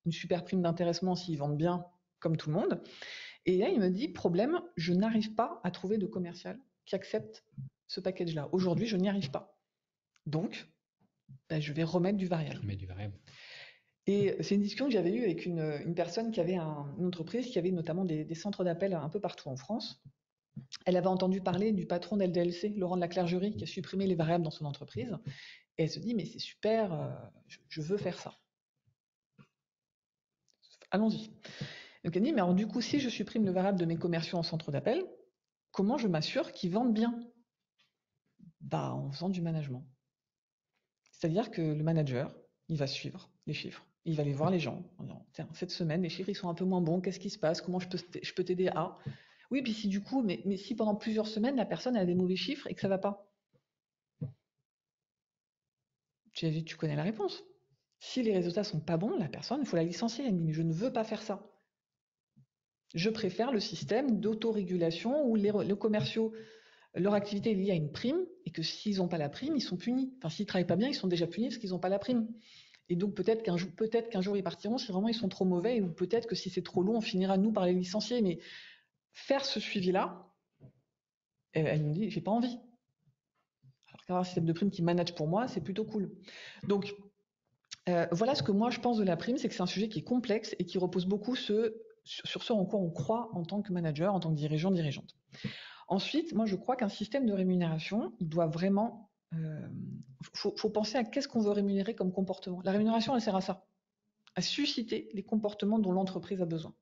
une super prime d'intéressement s'ils vendent bien, comme tout le monde. Et là, il me dit, problème, je n'arrive pas à trouver de commercial qui accepte ce package-là. Aujourd'hui, je n'y arrive pas. Donc, je vais remettre du variable. Et c'est une discussion que j'avais eue avec une personne qui avait une entreprise qui avait notamment des centres d'appel un peu partout en France. Elle avait entendu parler du patron d'LDLC, Laurent de la Clergerie, qui a supprimé les variables dans son entreprise. Et elle se dit, mais c'est super, je veux faire ça. Allons-y. Donc elle dit, mais alors du coup, si je supprime le variable de mes commerciaux en centre d'appel, comment je m'assure qu'ils vendent bien? En faisant du management. C'est-à-dire que le manager, il va suivre les chiffres. Il va aller voir les gens en disant, tiens, cette semaine, les chiffres ils sont un peu moins bons, qu'est-ce qui se passe? Comment je peux t'aider à? Oui, puis si du coup, mais si pendant plusieurs semaines, la personne a des mauvais chiffres et que ça va pas, tu connais la réponse. Si les résultats sont pas bons, la personne, il faut la licencier. Elle me dit, mais je ne veux pas faire ça. Je préfère le système d'autorégulation où les commerciaux, leur activité est liée à une prime et que s'ils n'ont pas la prime, ils sont punis. Enfin, s'ils travaillent pas bien, ils sont déjà punis parce qu'ils n'ont pas la prime. Et donc peut-être qu'un jour ils partiront si vraiment ils sont trop mauvais, ou peut-être que si c'est trop long, on finira nous par les licencier. Mais faire ce suivi-là, elle me dit, j'ai pas envie. Alors qu'avoir un système de prime qui manage pour moi, c'est plutôt cool. Donc voilà ce que moi je pense de la prime, c'est que c'est un sujet qui est complexe et qui repose beaucoup sur ce en quoi on croit en tant que manager, en tant que dirigeant, dirigeante. Ensuite, moi je crois qu'un système de rémunération, il doit vraiment... faut penser à qu'est-ce qu'on veut rémunérer comme comportement. La rémunération, elle sert à ça, à susciter les comportements dont l'entreprise a besoin.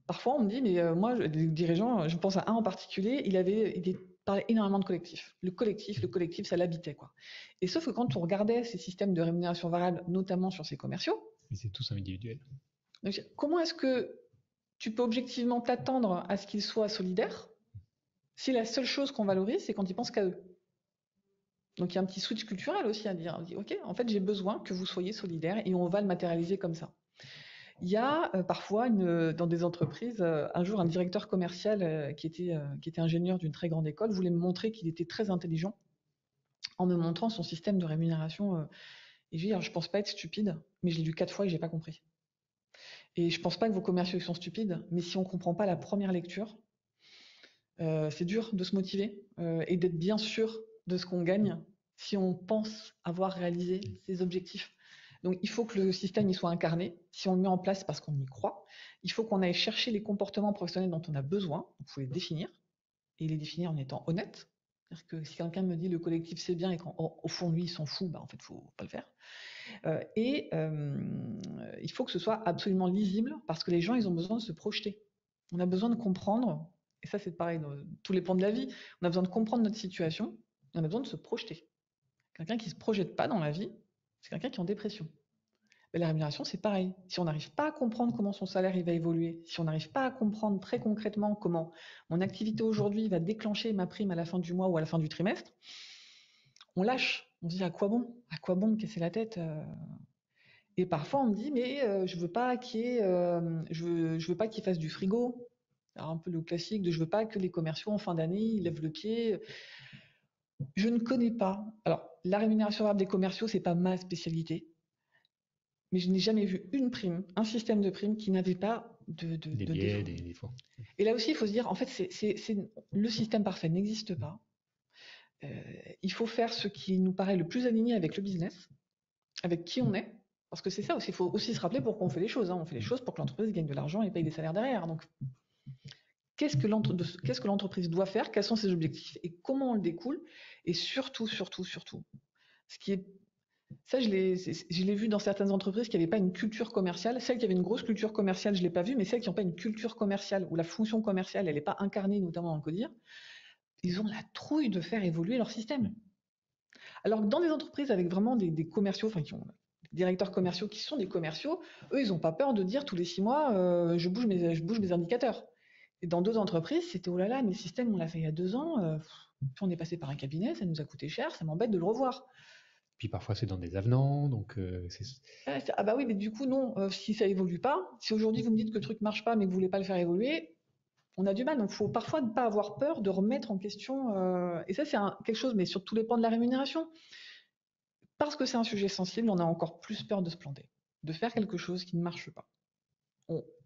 Parfois, on me dit, mais moi, les dirigeants, je pense à un en particulier, il parlait énormément de collectif. Le collectif, ça l'habitait, quoi. Et sauf que quand on regardait ces systèmes de rémunération variable, notamment sur ces commerciaux, Mais c'est tous individuel. donc, comment est-ce que tu peux objectivement t'attendre à ce qu'ils soient solidaires si la seule chose qu'on valorise, c'est quand ils pensent qu'à eux? Donc il y a un petit switch culturel aussi à dire, ok, en fait j'ai besoin que vous soyez solidaires et on va le matérialiser comme ça. Il y a parfois dans des entreprises, un jour un directeur commercial qui était ingénieur d'une très grande école voulait me montrer qu'il était très intelligent en me montrant son système de rémunération. Et je lui ai dit, je pense pas être stupide, mais je l'ai lu 4 fois et j'ai pas compris. Et je pense pas que vos commerciaux sont stupides, mais si on comprend pas la première lecture, c'est dur de se motiver et d'être bien sûr de ce qu'on gagne si on pense avoir réalisé ses objectifs. Donc il faut que le système y soit incarné. Si on le met en place, c'est parce qu'on y croit. Il faut qu'on aille chercher les comportements professionnels dont on a besoin. Il faut les définir et les définir en étant honnête. C'est-à-dire que si quelqu'un me dit le collectif c'est bien et qu'au fond lui il s'en fout, en fait il faut pas le faire. Il faut que ce soit absolument lisible parce que les gens ils ont besoin de se projeter. On a besoin de comprendre, et ça c'est pareil dans tous les plans de la vie, on a besoin de comprendre notre situation, et on a besoin de se projeter. Quelqu'un qui ne se projette pas dans la vie, c'est quelqu'un qui est en dépression. Mais la rémunération, c'est pareil. Si on n'arrive pas à comprendre comment son salaire il va évoluer, si on n'arrive pas à comprendre très concrètement comment mon activité aujourd'hui va déclencher ma prime à la fin du mois ou à la fin du trimestre, on lâche. On se dit à quoi bon? À quoi bon me casser la tête? Et parfois on me dit mais je veux pas je veux pas qu'il fasse du frigo. Alors un peu le classique de je veux pas que les commerciaux en fin d'année ils lèvent le pied. Je ne connais pas. Alors la rémunération variable des commerciaux c'est pas ma spécialité, mais je n'ai jamais vu une prime, un système de prime qui n'avait pas de Des biais, des défauts. Et là aussi il faut se dire en fait le système parfait n'existe pas. Il faut faire ce qui nous paraît le plus aligné avec le business, avec qui on est. Parce que c'est ça aussi, il faut aussi se rappeler pourquoi on fait les choses. On fait les choses pour que l'entreprise gagne de l'argent et paye des salaires derrière. Donc, qu'est-ce que l'entreprise doit faire? Quels sont ses objectifs? Et comment on le découle? Et surtout, ce qui est... Ça, je l'ai vu dans certaines entreprises qui n'avaient pas une culture commerciale. Celles qui avaient une grosse culture commerciale, je ne l'ai pas vu, mais celles qui n'ont pas une culture commerciale, où la fonction commerciale, elle n'est pas incarnée, notamment dans le CODIR, ils ont la trouille de faire évoluer leur système. Alors que dans des entreprises avec vraiment des commerciaux, enfin qui ont des directeurs commerciaux qui sont des commerciaux, eux, ils n'ont pas peur de dire tous les 6 mois, je bouge mes indicateurs. Et dans d'autres entreprises, c'était oh là là, mais le système, on l'a fait il y a 2 ans, on est passé par un cabinet, ça nous a coûté cher, ça m'embête de le revoir. Puis parfois c'est dans des avenants, donc Ah bah oui, mais du coup, non, si ça évolue pas, si aujourd'hui vous me dites que le truc marche pas, mais que vous voulez pas le faire évoluer, on a du mal. Donc il faut parfois ne pas avoir peur de remettre en question. Et ça, c'est quelque chose, mais sur tous les plans de la rémunération. Parce que c'est un sujet sensible, on a encore plus peur de se planter, de faire quelque chose qui ne marche pas.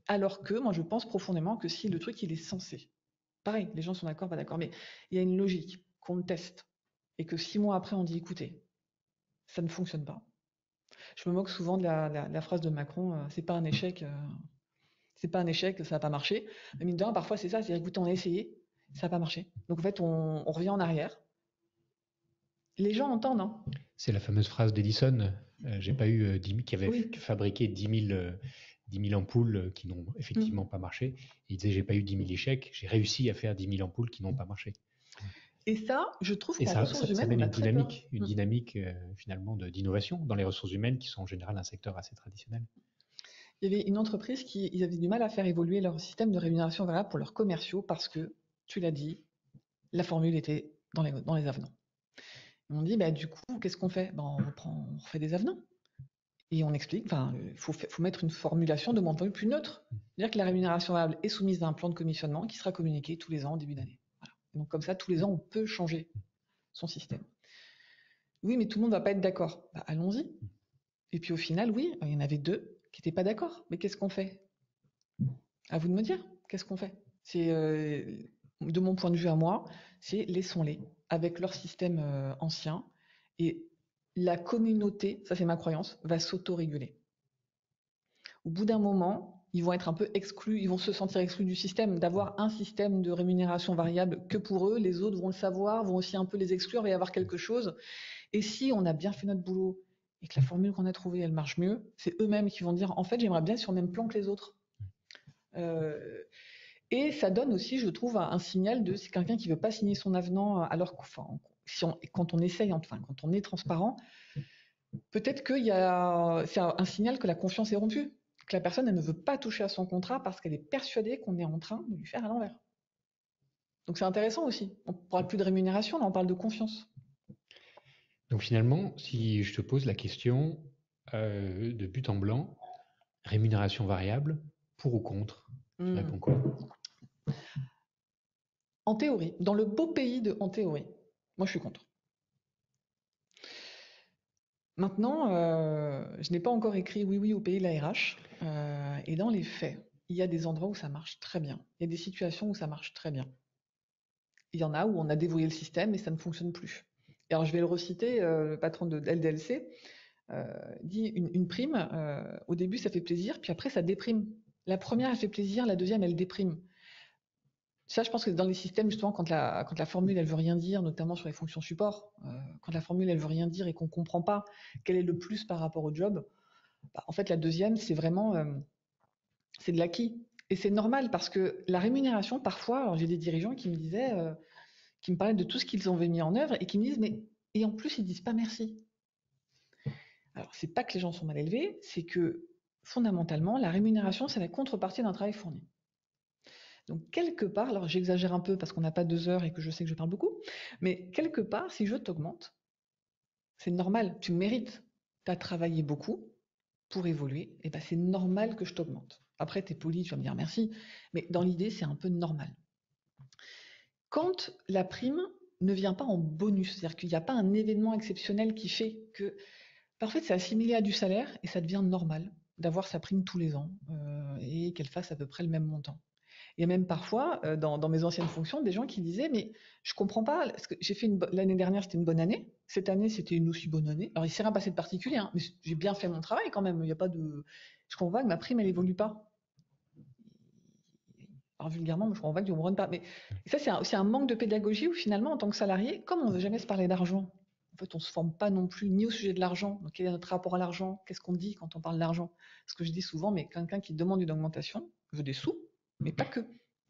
Alors que moi, je pense profondément que si le truc, il est censé, pareil, les gens sont d'accord, pas d'accord, mais il y a une logique qu'on le teste, et que 6 mois après, on dit, écoutez, ça ne fonctionne pas. Je me moque souvent de la phrase de Macron, c'est pas un échec, ça n'a pas marché. Mais mine de rien, parfois, c'est ça, c'est écoutez, on a essayé, ça n'a pas marché. Donc en fait, on revient en arrière. Les gens entendent, hein. C'est la fameuse phrase d'Edison, j'ai pas eu qui avait fabriqué 10 000 ampoules qui n'ont effectivement pas marché. Il disait j'ai pas eu 10 000 échecs, j'ai réussi à faire 10 000 ampoules qui n'ont pas marché. Et ça, je trouve Et qu'en ça, ressources ça humaines, mène on a une très peur. dynamique finalement d'innovation dans les ressources humaines qui sont en général un secteur assez traditionnel. Il y avait une entreprise qui ils avaient du mal à faire évoluer leur système de rémunération variable pour leurs commerciaux parce que, tu l'as dit, la formule était dans les avenants. Ils m'ont dit, bah, du coup, qu'est-ce qu'on fait? Ben, on refait des avenants. Et on explique, enfin, faut mettre une formulation de mon point de vue plus neutre. C'est-à-dire que la rémunération variable est soumise à un plan de commissionnement qui sera communiqué tous les ans au début d'année. Voilà. Donc comme ça, tous les ans, on peut changer son système. Oui, mais tout le monde ne va pas être d'accord. Bah, allons-y. Et puis au final, oui, il y en avait 2 qui n'étaient pas d'accord. Mais qu'est-ce qu'on fait? À vous de me dire, qu'est-ce qu'on fait? C'est, de mon point de vue à moi, c'est laissons-les avec leur système ancien et la communauté, ça c'est ma croyance, va s'auto-réguler. Au bout d'un moment, ils vont être un peu exclus, ils vont se sentir exclus du système, d'avoir un système de rémunération variable que pour eux, les autres vont le savoir, vont aussi un peu les exclure, il va y avoir quelque chose. Et si on a bien fait notre boulot et que la formule qu'on a trouvée, elle marche mieux, c'est eux-mêmes qui vont dire, en fait, j'aimerais bien être sur le même plan que les autres. Et ça donne aussi, je trouve, un signal de si quelqu'un qui veut pas signer son avenant, alors quand on essaye, enfin, quand on est transparent, peut-être c'est un signal que la confiance est rompue, que la personne elle ne veut pas toucher à son contrat parce qu'elle est persuadée qu'on est en train de lui faire à l'envers. Donc c'est intéressant aussi. On ne parle plus de rémunération, là on parle de confiance. Donc finalement, si je te pose la question de but en blanc, rémunération variable, pour ou contre, tu réponds quoi? En théorie, dans le beau pays de en théorie, moi je suis contre. Maintenant, je n'ai pas encore écrit oui oui au pays de la RH. Et dans les faits, il y a des endroits où ça marche très bien. Il y a des situations où ça marche très bien. Il y en a où on a dévoyé le système et ça ne fonctionne plus. Et alors je vais le reciter, le patron de LDLC dit une prime, au début ça fait plaisir, puis après ça déprime. La première elle fait plaisir, la deuxième elle déprime. Ça, je pense que dans les systèmes, justement, quand la formule elle veut rien dire, notamment sur les fonctions support, quand la formule elle veut rien dire et qu'on comprend pas quel est le plus par rapport au job, bah, en fait la deuxième c'est vraiment c'est de l'acquis. Et c'est normal parce que la rémunération, parfois, alors j'ai des dirigeants qui me disaient, qui me parlaient de tout ce qu'ils avaient mis en œuvre et qui me disent, mais et en plus ils disent pas merci. Alors c'est pas que les gens sont mal élevés, c'est que fondamentalement la rémunération c'est la contrepartie d'un travail fourni. Donc quelque part, alors j'exagère un peu parce qu'on n'a pas 2 heures et que je sais que je parle beaucoup, mais quelque part, si je t'augmente, c'est normal, tu mérites. Tu as travaillé beaucoup pour évoluer, et ben c'est normal que je t'augmente. Après, tu es poli, tu vas me dire merci, mais dans l'idée, c'est un peu normal. Quand la prime ne vient pas en bonus, c'est-à-dire qu'il n'y a pas un événement exceptionnel qui fait que, en fait, c'est assimilé à du salaire et ça devient normal d'avoir sa prime tous les ans et qu'elle fasse à peu près le même montant. Il y a même parfois, dans mes anciennes fonctions, des gens qui disaient, mais je comprends pas, parce que j'ai fait l'année dernière, c'était une bonne année. Cette année, c'était une aussi bonne année. Alors, il s'est rien passé de particulier, hein, mais j'ai bien fait mon travail quand même. Il y a pas de, je comprends pas que ma prime, elle évolue pas. Alors, vulgairement, je comprends pas que tu comprends pas. Mais ça, c'est aussi un manque de pédagogie où finalement, en tant que salarié, comme on veut jamais se parler d'argent, en fait, on se forme pas non plus ni au sujet de l'argent. Donc, quel est notre rapport à l'argent? Qu'est-ce qu'on dit quand on parle d'argent? Ce que je dis souvent, mais quelqu'un qui demande une augmentation veut des sous, mais pas que.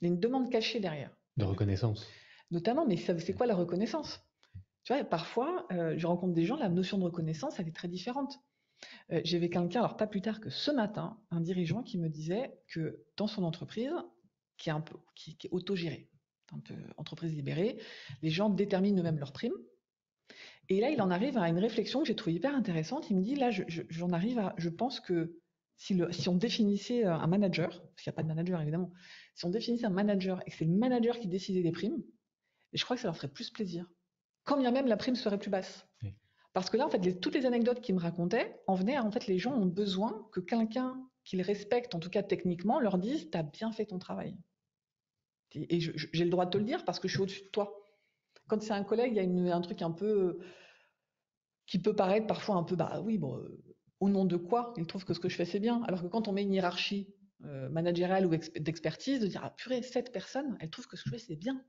Il y a une demande cachée derrière. De reconnaissance. Notamment, mais c'est quoi la reconnaissance? Tu vois, parfois, je rencontre des gens, la notion de reconnaissance, elle est très différente. J'avais quelqu'un, alors pas plus tard que ce matin, un dirigeant qui me disait que dans son entreprise, qui est autogérée, un peu entreprise libérée, les gens déterminent eux-mêmes leurs primes. Et là, il en arrive à une réflexion que j'ai trouvée hyper intéressante. Il me dit, là, j'en arrive à, je pense que si on définissait un manager, parce qu'il n'y a pas de manager évidemment, si on définissait un manager et que c'est le manager qui décidait des primes, et je crois que ça leur ferait plus plaisir. Quand bien même la prime serait plus basse. Oui. Parce que là, en fait, toutes les anecdotes qu'ils me racontaient en venaient à, en fait, les gens ont besoin que quelqu'un qu'ils respectent, en tout cas techniquement, leur dise, t'as bien fait ton travail. Et j'ai le droit de te le dire parce que je suis au-dessus de toi. Quand c'est un collègue, il y a un truc un peu qui peut paraître parfois un peu, bah oui, bon, au nom de quoi il trouve que ce que je fais c'est bien. Alors que quand on met une hiérarchie managériale ou d'expertise, de dire, ah purée, cette personne, elle trouve que ce que je fais c'est bien.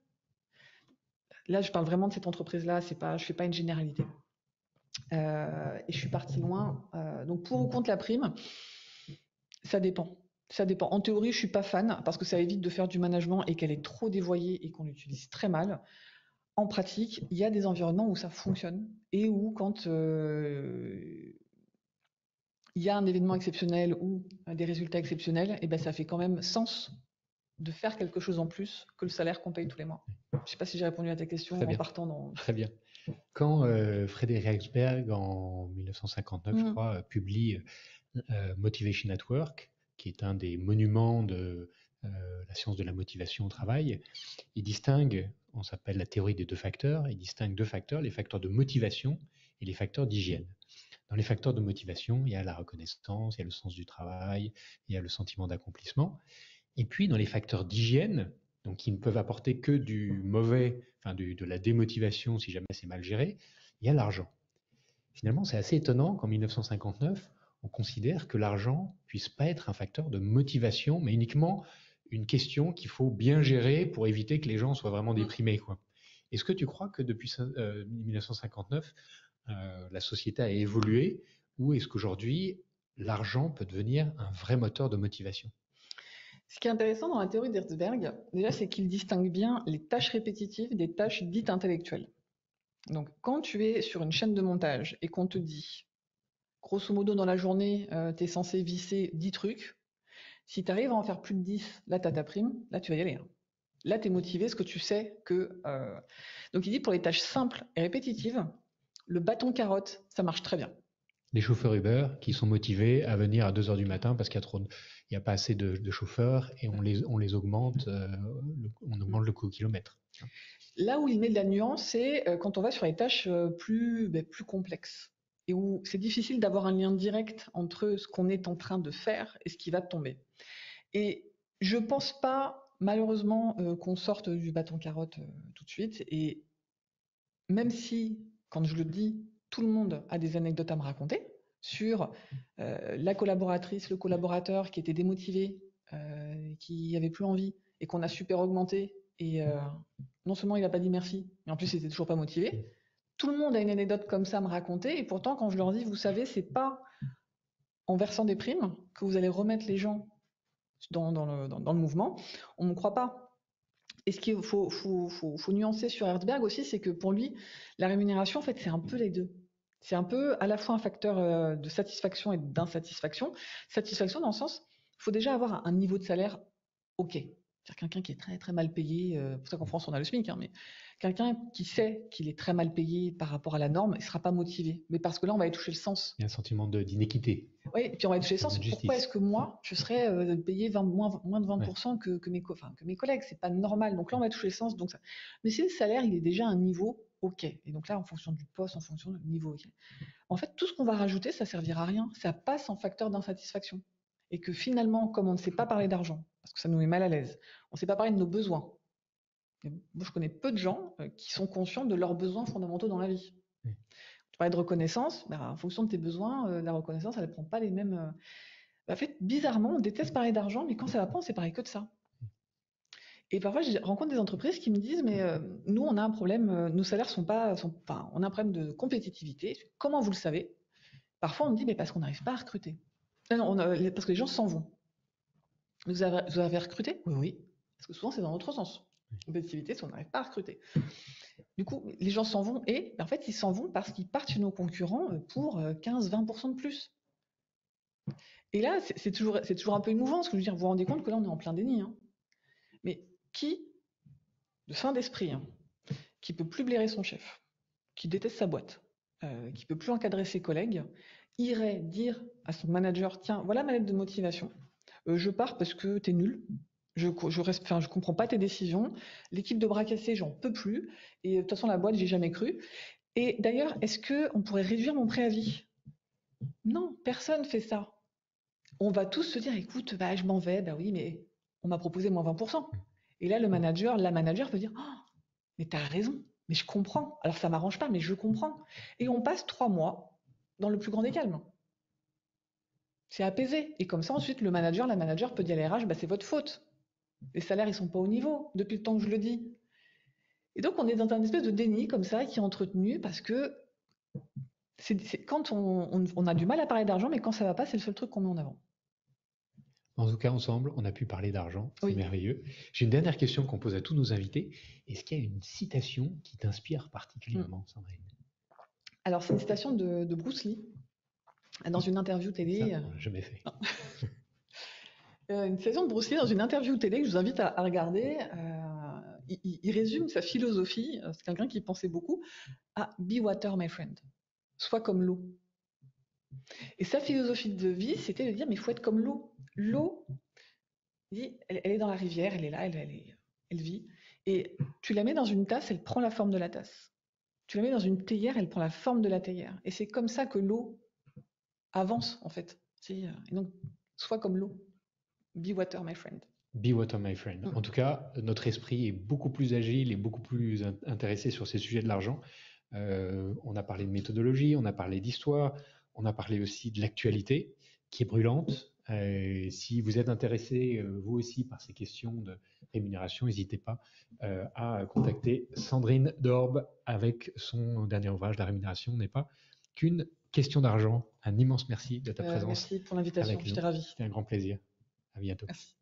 Là, je parle vraiment de cette entreprise-là, je ne fais pas une généralité. Et je suis partie loin. Donc, pour ou contre la prime, ça dépend. Ça dépend. En théorie, je ne suis pas fan parce que ça évite de faire du management et qu'elle est trop dévoyée et qu'on l'utilise très mal. en pratique, il y a des environnements où ça fonctionne et où quand il y a un événement exceptionnel ou des résultats exceptionnels, et ben ça fait quand même sens de faire quelque chose en plus que le salaire qu'on paye tous les mois. Je ne sais pas si j'ai répondu à ta question Très en bien. partant dans... Très bien. Quand Frédéric Reichsberg, en 1959, je crois, publie Motivation at Work, qui est un des monuments de la science de la motivation au travail, il distingue, on s'appelle la théorie des 2 facteurs, il distingue 2 facteurs, les facteurs de motivation et les facteurs d'hygiène. Dans les facteurs de motivation, il y a la reconnaissance, il y a le sens du travail, il y a le sentiment d'accomplissement. Et puis, dans les facteurs d'hygiène, donc qui ne peuvent apporter que du mauvais, enfin de la démotivation si jamais c'est mal géré, il y a l'argent. Finalement, c'est assez étonnant qu'en 1959, on considère que l'argent puisse pas être un facteur de motivation, mais uniquement une question qu'il faut bien gérer pour éviter que les gens soient vraiment déprimés, quoi. Est-ce que tu crois que depuis 1959, la société a évolué, ou est-ce qu'aujourd'hui, l'argent peut devenir un vrai moteur de motivation? Ce qui est intéressant dans la théorie d'Herzberg, déjà, c'est qu'il distingue bien les tâches répétitives des tâches dites intellectuelles. Donc, quand tu es sur une chaîne de montage et qu'on te dit, grosso modo, dans la journée, tu es censé visser 10 trucs, si tu arrives à en faire plus de 10, là, tu as ta prime, là, tu vas y aller. Là, tu es motivé, parce que tu sais que... Donc, il dit, pour les tâches simples et répétitives, le bâton carotte, ça marche très bien. Les chauffeurs Uber qui sont motivés à venir à 2 heures du matin parce qu'il n'y a pas assez de chauffeurs et on les augmente, on augmente le coût au kilomètre. Là où il met de la nuance, c'est quand on va sur les tâches plus complexes et où c'est difficile d'avoir un lien direct entre ce qu'on est en train de faire et ce qui va tomber. Et je pense pas, malheureusement, qu'on sorte du bâton carotte tout de suite. Et même si, quand je le dis, tout le monde a des anecdotes à me raconter sur la collaboratrice, le collaborateur qui était démotivé, qui avait plus envie et qu'on a super augmenté. Et non seulement il n'a pas dit merci, mais en plus il était toujours pas motivé. Tout le monde a une anecdote comme ça à me raconter. Et pourtant, quand je leur dis, vous savez, c'est pas en versant des primes que vous allez remettre les gens dans le mouvement, on ne me croit pas. Et ce qu'il faut nuancer sur Herzberg aussi, c'est que pour lui, la rémunération, en fait, c'est un peu les deux. C'est un peu à la fois un facteur de satisfaction et d'insatisfaction. Satisfaction dans le sens, il faut déjà avoir un niveau de salaire OK. C'est-à-dire quelqu'un qui est très très mal payé, c'est pour ça qu'en France on a le SMIC, mais quelqu'un qui sait qu'il est très mal payé par rapport à la norme, il ne sera pas motivé. Mais parce que là, on va y toucher le sens. Il y a un sentiment d'inéquité. Oui, et puis on va y toucher le sens. Pourquoi est-ce que moi, je serais payé moins de 20% que mes collègues? C'est pas normal. Donc là, on va toucher le sens. Donc ça. Mais si le salaire, il est déjà à un niveau OK. Et donc là, en fonction du poste, en fonction du niveau OK. En fait, tout ce qu'on va rajouter, ça servira à rien. Ça passe en facteur d'insatisfaction. Et que finalement, comme on ne sait pas parler d'argent, parce que ça nous met mal à l'aise, on ne sait pas parler de nos besoins. Et moi, je connais peu de gens qui sont conscients de leurs besoins fondamentaux dans la vie. Tu parlais de reconnaissance, ben, en fonction de tes besoins, la reconnaissance, elle ne prend pas les mêmes. En fait, bizarrement, on déteste parler d'argent, mais quand ça va pas, on sait parler que de ça. Et parfois, je rencontre des entreprises qui me disent, mais nous, on a un problème, nos salaires on a un problème de compétitivité. Comment vous le savez? Parfois, on me dit, mais parce qu'on n'arrive pas à recruter. Non, parce que les gens s'en vont. Vous avez recruté? Oui, oui. Parce que souvent, c'est dans l'autre sens. Compétitivité, c'est on n'arrive pas à recruter. Du coup, les gens s'en vont et en fait, ils s'en vont parce qu'ils partent chez nos concurrents pour 15-20% de plus. Et là, c'est toujours un peu émouvant, parce que je veux dire, vous vous rendez compte que là, on est en plein déni. Hein. Mais qui, de sain d'esprit, hein, qui peut plus blairer son chef, qui déteste sa boîte, qui peut plus encadrer ses collègues, irait dire à son manager, tiens, voilà ma lettre de motivation, je pars parce que t'es nul, je comprends pas tes décisions, l'équipe de bras cassés, j'en peux plus, et de toute façon, la boîte, j'ai jamais cru. Et d'ailleurs, est-ce qu'on pourrait réduire mon préavis? Non, personne fait ça. On va tous se dire, écoute, bah, je m'en vais, bah oui, mais on m'a proposé moins 20%. Et là, la manager peut dire, oh, mais t'as raison, mais je comprends. Alors ça m'arrange pas, mais je comprends. Et on passe 3 mois dans le plus grand des calmes. C'est apaisé. Et comme ça, ensuite, la manager peut dire à l'RH, bah, c'est votre faute. Les salaires, ils sont pas au niveau depuis le temps que je le dis. Et donc, on est dans un espèce de déni comme ça qui est entretenu parce que c'est quand on a du mal à parler d'argent, mais quand ça va pas, c'est le seul truc qu'on met en avant. En tout cas, ensemble, on a pu parler d'argent. C'est Oui. merveilleux. J'ai une dernière question qu'on pose à tous nos invités. Est-ce qu'il y a une citation qui t'inspire particulièrement, Sandrine? Alors, c'est une citation de Bruce Lee dans une interview Ça, télé. on l'a jamais fait. Une citation de Bruce Lee dans une interview télé que je vous invite à regarder. Il résume sa philosophie, c'est quelqu'un qui pensait beaucoup, à Be water, my friend. Sois comme l'eau. Et sa philosophie de vie, c'était de dire, mais il faut être comme l'eau. L'eau, elle est dans la rivière, elle est là, elle vit. Et tu la mets dans une tasse, elle prend la forme de la tasse. Tu la mets dans une théière, elle prend la forme de la théière. Et c'est comme ça que l'eau avance, en fait. Et donc, sois comme l'eau. Be water, my friend. Be water, my friend. En tout cas, notre esprit est beaucoup plus agile et beaucoup plus intéressé sur ces sujets de l'argent. On a parlé de méthodologie, on a parlé d'histoire, on a parlé aussi de l'actualité qui est brûlante. Si vous êtes intéressé, vous aussi, par ces questions de rémunération, n'hésitez pas à contacter Sandrine Dorbe avec son dernier ouvrage, La rémunération n'est pas qu'une question d'argent. Un immense merci de ta présence. Merci pour l'invitation, avec nous. j'étais ravie. C'était un grand plaisir. À bientôt. Merci.